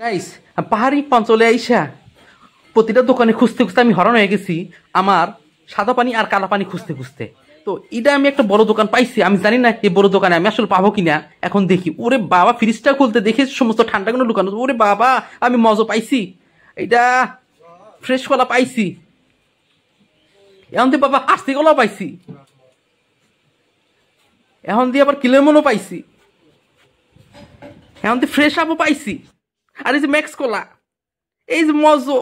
Guys, পাহাড়ি অঞ্চলে আইসা প্রতিটা দোকানে খুঁজতে খুঁজতে আমি হরণ হয়ে গেছি আমার সাদা পানি আর কালা পানি খুঁজতে খুঁজতে। তো এটা আমি একটা বড় দোকান পাইছি, আমি জানি না এই বড় দোকানে আমি আসলে পাবো কিনা। এখন দেখি, ওরে বাবা, ফ্রিজটা খুলতে দেখে সমস্ত ঠান্ডা কোনো লুকানো, ওরে বাবা আমি মজা পাইছি, এটা ফ্রেশ কলা পাইছি, এখন দিয়ে বাবা আস্তি কলা পাইছি, এখন দিয়ে আবার কিলেমনও পাইছি, এখন দিয়ে ফ্রেশ আপও পাইছি, আর এই যে ম্যাক্স কলা, এই যে মজো।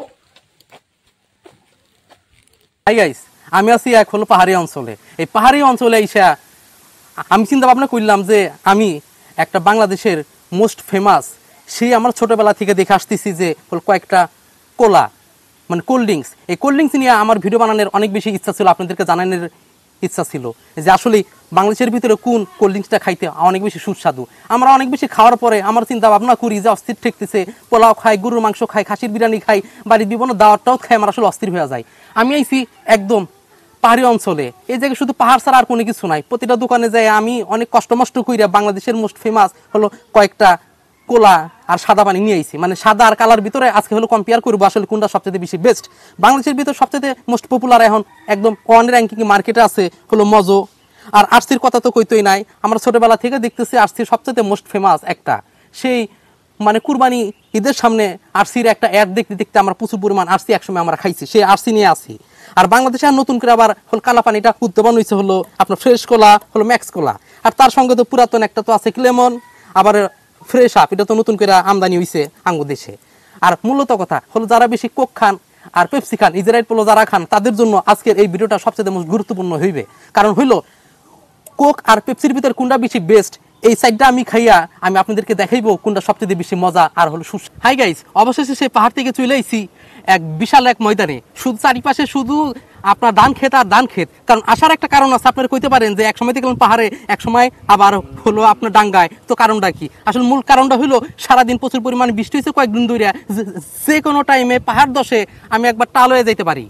হাই গাইস, আমি আছি এক হলো পাহাড়ি অঞ্চলে। এই পাহাড়ি অঞ্চলে এসে আমি চিন্তা ভাবনা করলাম যে আমি একটা বাংলাদেশের মোস্ট ফেমাস, সেই আমার ছোটবেলা থেকে দেখে আসতেছি যে হল কয়েকটা কোলা, মানে কোল্ড ড্রিঙ্কস। এই কোল্ড ড্রিঙ্কস নিয়ে আমার ভিডিও বানানোর অনেক বেশি ইচ্ছা ছিল, আপনাদেরকে জানানোর ইচ্ছা ছিল যে আসলে বাংলাদেশের ভিতরে কোন কোল্ড ড্রিঙ্কসটা খাইতে অনেক বেশি সুস্বাদু। আমরা অনেক বেশি খাওয়ার পরে আমার চিন্তা ভাবনা করি যে অস্থির ঠেকতেছে, পোলাও খাই, গরুর মাংস খাই, খাসির বিরিয়ানি খাই, বাড়ির বিভিন্ন দাওয়াতটাও খাই, আমার আসলে অস্থির হয়ে যায়। আমি আইছি একদম পাহাড়ি অঞ্চলে, এই জায়গায় শুধু পাহাড় ছাড়া আর কোনো কিছু নাই। প্রতিটা দোকানে যাই আমি অনেক কষ্ট কইরা বাংলাদেশের মোস্ট ফেমাস হলো কয়েকটা কোলা আর সাদা পানি নিয়ে আইছি। মানে সাদা আর কালার ভিতরে আজকে হলো কম্পেয়ার করবো আসলে কোনটা সবচেয়ে বেশি বেস্ট। বাংলাদেশের ভিতরে সবচেয়ে মোস্ট পপুলার এখন একদম ওয়ান র্যাঙ্কিং মার্কেটে আছে হলো মজো। আর আরসির কথা তো কইতই নাই, আমরা ছোটবেলা থেকে দেখতেছি আরসির সবচেয়ে মোস্ট ফেমাস একটা, সেই মানে কুরবানি ঈদের সামনে আরসির একটা অ্যাড দেখতে দেখতে আমরা প্রচুর পরিমাণ আরসি একসময় আমরা খাইছি, সেই আরসি নিয়ে আসি। আর বাংলাদেশে আর নতুন করে আবার হল কালা পানিটা উদ্ভাবন হয়েছে হলো আপনার ফ্রেশ কোলা, হলো ম্যাক্স কোলা। আর তার সঙ্গে তো পুরাতন একটা তো আছে লেমন, আবার ফ্রেশ আপ, এটা তো নতুন করে আমদানি হয়েছে আঙ্গু দেশে। আর মূলত কথা হলো যারা বেশি কোক খান আর পেপসি খান, ইজরাইল পোলো যারা খান, তাদের জন্য আজকের এই ভিডিওটা সবচেয়ে মোস্ট গুরুত্বপূর্ণ হইবে। কারণ হইলো কোক আর পেপসির ভিতরে কোনটা বেশি বেস্ট, এই সাইডটা আমি খাইয়া আমি আপনাদেরকে দেখাইবো কোনটা সবচেয়ে বেশি মজা আর হলো সুস্বাদু। হাই গাইস, অবশেষে সেই পাহাড় থেকে চলে আইছি এক বিশাল এক ময়দানে। শুধু চারিপাশে শুধু আপনার ধান ক্ষেত আর ধান ক্ষেত। কারণ আসার একটা কারণ আছে, আপনারা কইতে পারেন যে এক সময় দেখলাম পাহাড়ে, এক সময় আবার হলো আপনার ডাঙ্গায়, তো কারণটা কি? আসলে মূল কারণটা হলো সারাদিন প্রচুর পরিমাণে বৃষ্টি হয়েছে কয়েকদিন ধরে, যে কোনো টাইমে পাহাড় দশে আমি একবার টাল হয়ে যাইতে পারি।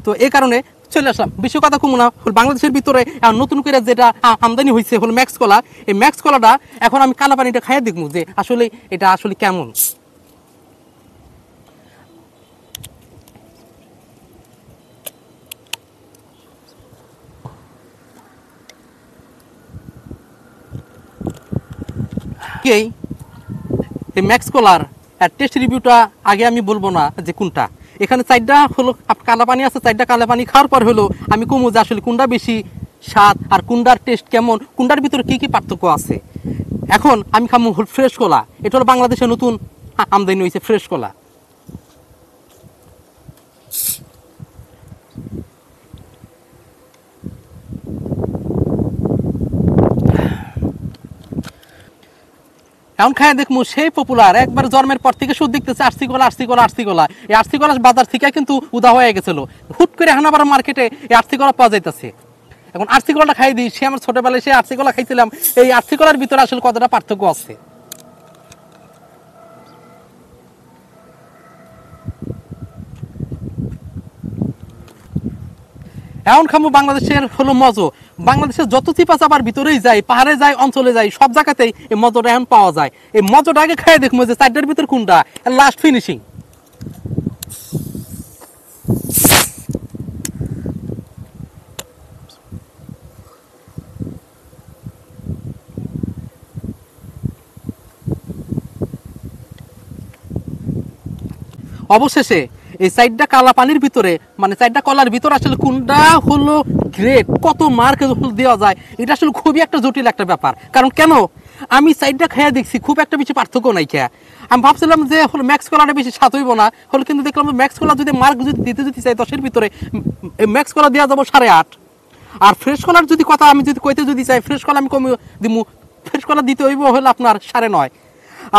তো এই কারণে চলে আসলাম। বেশি কথা কমু না, বাংলাদেশের ভিতরে নতুন করে যেটা আমদানি হয়েছে হলো ম্যাক্স কলা। এই ম্যাক্স কলাটা এখন আমি কালা পানিটা খাইয়ে দেখবো যে আসলে এটা আসলে কেমন। এই ম্যাক্স কলার টেস্ট রিভিউটা আগে আমি বলবো না যে কোনটা। এখানে চারটা হলো কালা পানি আছে, চারটা কালা পানি খাওয়ার পর হলো আমি কমু যে আসলে কোনটা বেশি স্বাদ আর কোনটার টেস্ট কেমন, কোনটার ভিতরে কি কি পার্থক্য আছে। এখন আমি খামু ফ্রেশ কলা, এটা হলো বাংলাদেশে নতুন আমদানি হয়েছে ফ্রেশ কলা। এখন খায় দেখবো সেই পপুলার, একবার জন্মের পর থেকে শুধু দেখতেছে আরসি কলা, আরসি কলা, আরসি কলা। এই আরসি কলা বাজার থেকে কিন্তু উদা হয়ে গেছিল, হুট করে এখন আবার মার্কেটে এই আরসি কলা পাওয়া যাইতেছে। এখন আরসি কলাটা খাই দিই, সে আমার ছোটবেলায় সে আরসি কলা খাইছিলাম, এই আরসি কলার ভিতরে আসলে কতটা পার্থক্য আছে। এখন খামু বাংলাদেশের হলো মজো। বাংলাদেশের যত চিপা চাপার ভিতরেই যাই, পাহাড়ে যাই, অঞ্চলে যাই, সব জায়গাতেই এই মজোটা এখন পাওয়া যায়। এই মজোটা আগে খাই দেখবো যে চারটার ভিতর কোনটা লাস্ট ফিনিশিং। অবশেষে এই চারটা কালা পানির ভিতরে, মানে চারটা কলার ভিতরে আসলে কোনটা হলো গ্রেট, কত মার্ক দেওয়া যায়, এটা আসলে খুবই একটা জটিল একটা ব্যাপার। কারণ কেন, আমি সাইডটা খেয়ে দেখছি খুব একটা বেশি পার্থক্য নাই খেয়া। আমি ভাবছিলাম যে হলো ম্যাক্স কলাটা বেশি স্বাদ হইব না, হলো কিন্তু দেখলাম ম্যাক্স কলা যদি মার্ক যদি দিতে চাই 10-এর ভিতরে, ম্যাক্স কলা দেওয়া যাবো 8.5। আর ফ্রেশ কলার যদি কথা আমি যদি কইতে যদি চাই, ফ্রেশ কলা আমি কমে দিব, ফ্রেশ কলা দিতে হইব হলো আপনার 9.5।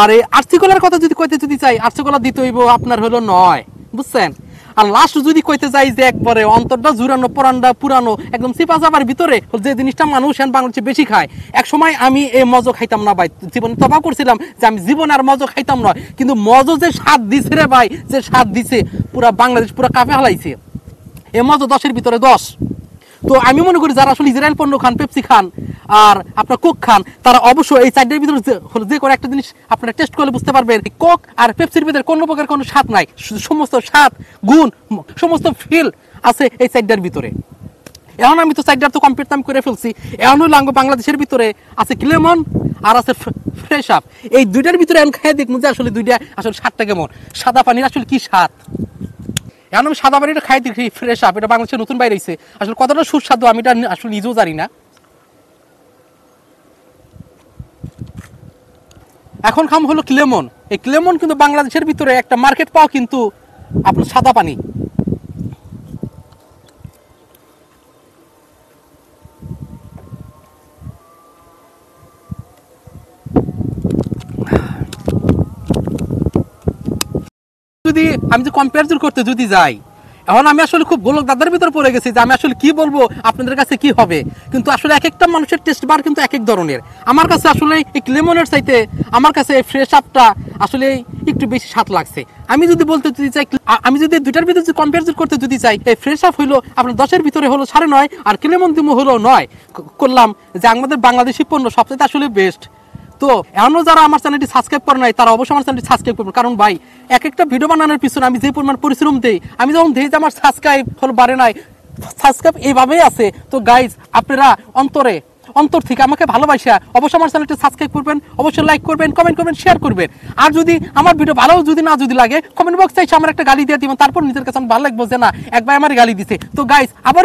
আর এই আরসি কলার কথা যদি কইতে যদি চাই, আরসি কলা দিতে হইব আপনার হলো 9, বুঝছেন। আর লাস্ট যদি কইতে যাই যে একবারে অন্তরটা জুড়ানো, পরানটা পুরানো, একদম চিপা চাপার ভিতরে যে জিনিসটা মানুষ বাংলাদেশে বেশি খায়। এক সময় আমি এই মজো খাইতাম না ভাই, জীবনে তবা করছিলাম যে আমি জীবনে আর মজো খাইতাম না, কিন্তু মজো যে স্বাদ দিছে রে ভাই, যে স্বাদ দিছে পুরা বাংলাদেশ পুরা কাঁপে হালাইছে। এই মজো 10-এর ভিতরে 10। তো আমি মনে করি যারা আসলে ইসরায়েল পণ্য খান, পেপসি খান আর আপনার কোক খান, তারা অবশ্যই এই চারটার ভিতরে যে কোনো একটা জিনিস আপনারা টেস্ট করলে বুঝতে পারবেন কোক আর পেপসির ভিতরে কোনো প্রকার কোনো স্বাদ নাই, সমস্ত স্বাদ গুণ সমস্ত ফিল আছে এই চারটার ভিতরে। এখন আমি তো চারটার তো কমপ্লিট আমি করে ফেলছি, এখন হলো বাংলাদেশের ভিতরে আছে ক্লেমন আর আছে ফ্রেশ আপ। এই দুইটার ভিতরে এখন খেয়ে দেখুন যে আসলে দুইটা আসলে স্বাদটা কেমন, সাদা পানির আসলে কি স্বাদ। এখন আমি সাদা পানিটা খাই দেখি ফ্রেশ আপ, এটা বাংলাদেশে নতুন বাইরে হয়েছে, আসলে কতটা সুস্বাদু আমি এটা আসলে নিজেও জানি না। এখন খাম হলো ক্লেমন। এই ক্লেমন কিন্তু বাংলাদেশের ভিতরে একটা মার্কেট পাও কিন্তু আপনার সাদা পানি। যদি আমি যে কম্পেয়ার করতে যদি যাই, এখন আমি আসলে খুব গোলক দাদার ভিতরে পড়ে গেছি যে আমি আসলে কি বলবো আপনাদের কাছে কি হবে, কিন্তু আসলে এক একটা মানুষের টেস্ট বার কিন্তু এক এক ধরনের। আমার কাছে আসলে এই লেমনের চাইতে আমার কাছে এই ফ্রেশ আপটা আসলে একটু বেশি স্বাদ লাগছে। আমি যদি বলতে যদি চাই, আমি যদি দুইটার ভিতরে যদি কম্পেয়ার করতে যদি চাই, এই ফ্রেশ আপ হইলো আপনার 10-এর ভিতরে হলো 9.5 আর ক্লেমন দিমো হলো 9 করলাম, যে আমাদের বাংলাদেশি পণ্য সবচেয়ে আসলে বেস্ট। তো এখনো যারা আমার চ্যানেলটি সাবস্ক্রাইব করে নাই তারা অবশ্যই আমার চ্যানেলটি সাবস্ক্রাইব করবেন, কারণ ভাই এক একটা ভিডিও বানানোর পিছনে আমি যে পরিমাণ পরিশ্রম দেই, আমি যখন দেখি যে আমার সাবস্ক্রাইব হলো বাড়ে নাই, সাবস্ক্রাইব এইভাবেই আছে। তো গাইজ আপনারা অন্তর থেকে আমাকে ভালোবাসা অবশ্যই আমার চ্যানেলটি সাবস্ক্রাইব করবেন, অবশ্যই লাইক করবেন, কমেন্ট করবেন, শেয়ার করবেন। আর যদি আমার ভিডিও ভালো যদি না যদি লাগে কমেন্ট বক্সে এসে আমার একটা গালি দিয়ে দিবেন, তারপর নিজের কাছে ভালো লাগবে যে না এক ভাই আমার গালি দিছে। তো গাইজ আবার